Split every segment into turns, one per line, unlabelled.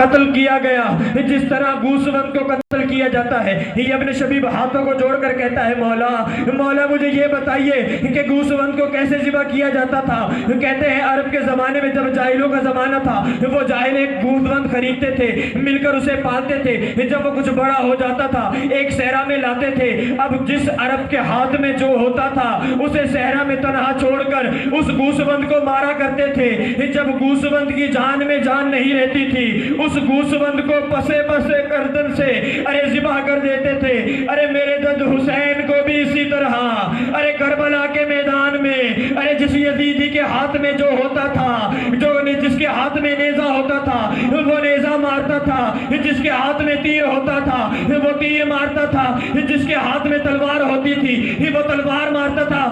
قتل کیا گیا جس طرح گوسوند کو قتل کیا جاتا ہے۔ یہ ابن شبیب ہاتھوں کو جوڑ کر کہتا ہے مولا مجھے یہ بتائیے کہ گوسوند کو کیسے ذبح کیا جاتا تھا؟ کہتے ہیں عرب کے زمانے میں جب جاہلوں کا زمانہ تھا وہ جاہل ایک گوسوند خریدتے تھے، مل کر اسے پالتے تھے، جب وہ کچھ بڑا ہو جاتا تھا ایک صحرا میں لاتے تھے۔ اب جس عرب کے ہاتھ میں جو ہوتا تھا اسے صحرا میں تنہا چھوڑ کر اس گوسوند کو مارا کرتے تھے۔ جب گوسوند کی جان میں جان نہیں رہتی تھی اس گوسوند کو پسے پسے گردن سے ذبح کر دیتے تھے۔ میرے دد حسین کو بھی اسی طرح کربلا کے میدان میں جس یزیدی کے ہاتھ میں جو ہوتا تھا، جس کے ہاتھ میں نیزہ ہوتا تھا وہ نیزہ مارتا تھا، جس کے ہاتھ میں تیر ہوتا تھا وہ تیر مارتا تھا، جس کے ہاتھ میں تلوار ہوتی تھی وہ تلوار مارتا تھا۔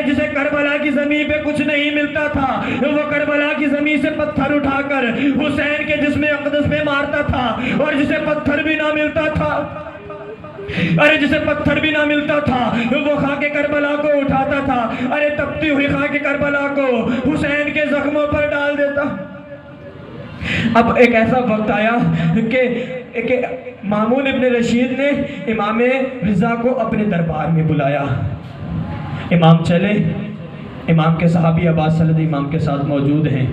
جسے کربلا کی زمین پہ کچھ نہیں ملتا تھا وہ کربلا کی زمین سے پتھر اٹھا کر حسین کے جسم اقدس پہ مارتا تھا، اور جسے پتھر بھی نہ ملتا تھا وہ خاک کربلا کو اٹھاتا تھا، تپتی ہوئی خاک کربلا کو حسین کے زخموں پر ڈال دیتا۔ اب ایک ایسا وقت آیا کہ مامون ابن رشید نے امام رضا کو اپنے دربار میں بلایا۔ امام چلے، امام کے صحابی ابا سلد امام کے ساتھ موجود ہیں۔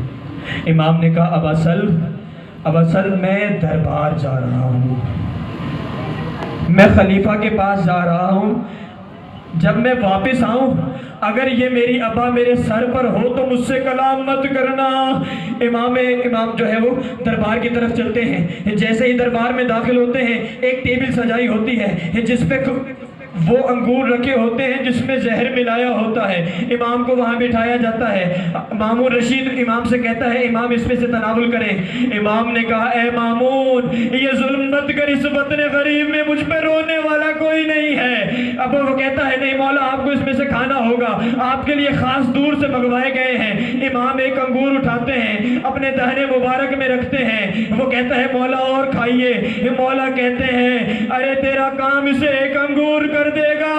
امام نے کہا ابا سلد میں دربار جا رہا ہوں، میں خلیفہ کے پاس جا رہا ہوں، جب میں واپس آؤں اگر یہ میری ابا میرے سر پر ہو تو مجھ سے کلام مت کرنا۔ امام جو ہے وہ دربار کی طرف چلتے ہیں۔ جیسے ہی دربار میں داخل ہوتے ہیں ایک ٹیبل سجائی ہوتی ہے جس پہ وہ انگور رکھے ہوتے ہیں جس میں زہر ملایا ہوتا ہے۔ امام کو وہاں بٹھایا جاتا ہے۔ مامون رشید امام سے کہتا ہے امام اس میں سے تناول کریں۔ امام نے کہا اے مامون یہ ظلم مت کر، اس وطن غریب میں مجھ پہ رونے والا کوئی نہیں ہے۔ اب وہ کہتا ہے نہیں مولا آپ کو اس میں سے کھانا ہوگا، آپ کے لیے خاص دور سے منگوائے گئے ہیں۔ امام ایک انگور اٹھاتے ہیں اپنے دہنے مبارک میں رکھتے ہیں، وہ کہتا ہے مولا اور کھائیے۔ مولا کہتے ہیں تیرا کام اسے ایک انگور کر دے گا۔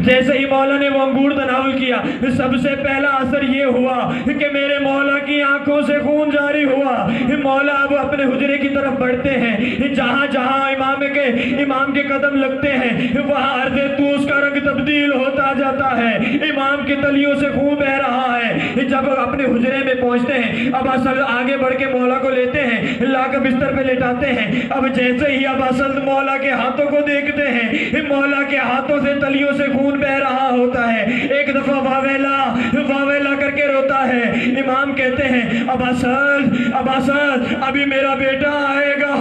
جیسے ہی مولا نے وہ انگور تناول کیا سب سے پہلا اثر یہ ہوا کہ میرے مولا کی آنکھوں سے خون جاری ہوا۔ مولا اب اپنے حجرے کی طرف بڑھتے ہیں، جہاں جہاں امام کے قدم لگتے ہیں وہاں عرض توس کا رنگ تبدیل ہوتا جاتا ہے، امام کی تلیوں سے خون بہ رہا ہے۔ جب اپنے حجرے میں پہنچتے ہیں اب اصل آگے بڑھ کے مولا کو لیتے ہیں، لا کر بستر پہ لٹاتے ہیں۔ اب جیسے ہی اب اصل مولا کے ہاتھوں کو دیکھتے ہیں مولا کے ہاتھوں سے تلیوں سے خون بہ رہا ہوتا ہے۔ ایک دفعہ واویلا کر کے روتا ہے۔ امام کہتے ہیں ابا سعد ابھی میرا بیٹا آئے گا،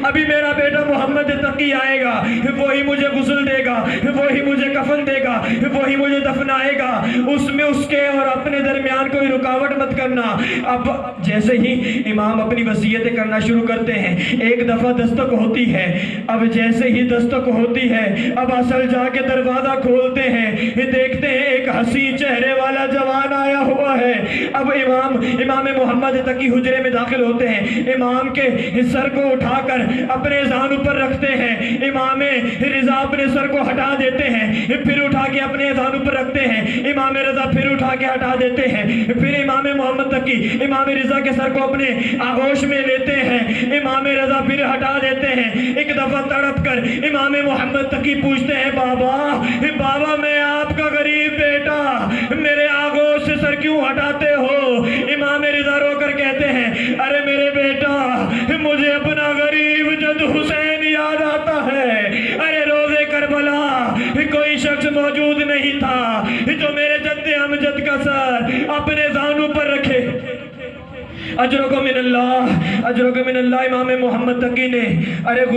ابھی میرا بیٹا محمد تقی آئے گا، وہی مجھے غسل دے گا، وہی مجھے کفن دے گا، وہی مجھے دفنائے گا، اس میں اس کے اور اپنے درمیان کوئی رکاوٹ مت کرنا۔ اب جیسے ہی امام اپنی وصیتیں کرنا شروع کرتے ہیں ایک دفعہ دستک ہوتی ہے۔ اب جیسے ہی دستک ہوتی ہے اب اصل جا کے دروازہ کھولتے ہیں، دیکھتے ہیں ایک حسین چہرے والا جوان آیا ہوا ہے۔ اب امام محمد تقی حجرے میں داخل ہوتے ہیں، امام کے سر کو اٹھا کر اپنے زانو پر رکھتے ہیں۔ امام رضا اپنے سر کو ہٹا دیتے ہیں، پھر اٹھا کے اپنے زانو پر رکھتے ہیں۔ امام رضا پھر اٹھا کے ہٹا دیتے ہیں، پھر امام محمد تقی امام رضا کے سر کو اپنے آغوش میں لیتے ہیں، امام رضا پھر ہٹا دیتے ہیں۔ ایک دفعہ تڑپ کر امام محمد تقی پوچھتے ہیں بابا میں آپ کا غریب بیٹا، میرے آغوش سے سر کیوں ہٹاتے ہو؟ امام رضا رو کر کہتے ہیں ارے میرے بیٹا مجھے اپنا غریب جد حسین یاد آتا ہے۔ ارے روزے کربلا کوئی شخص موجود نہیں تھا جو میرے جد امجد کا سر اپنے زانو پر رکھے۔ اجرکم من اللہ امام محمد تقی نے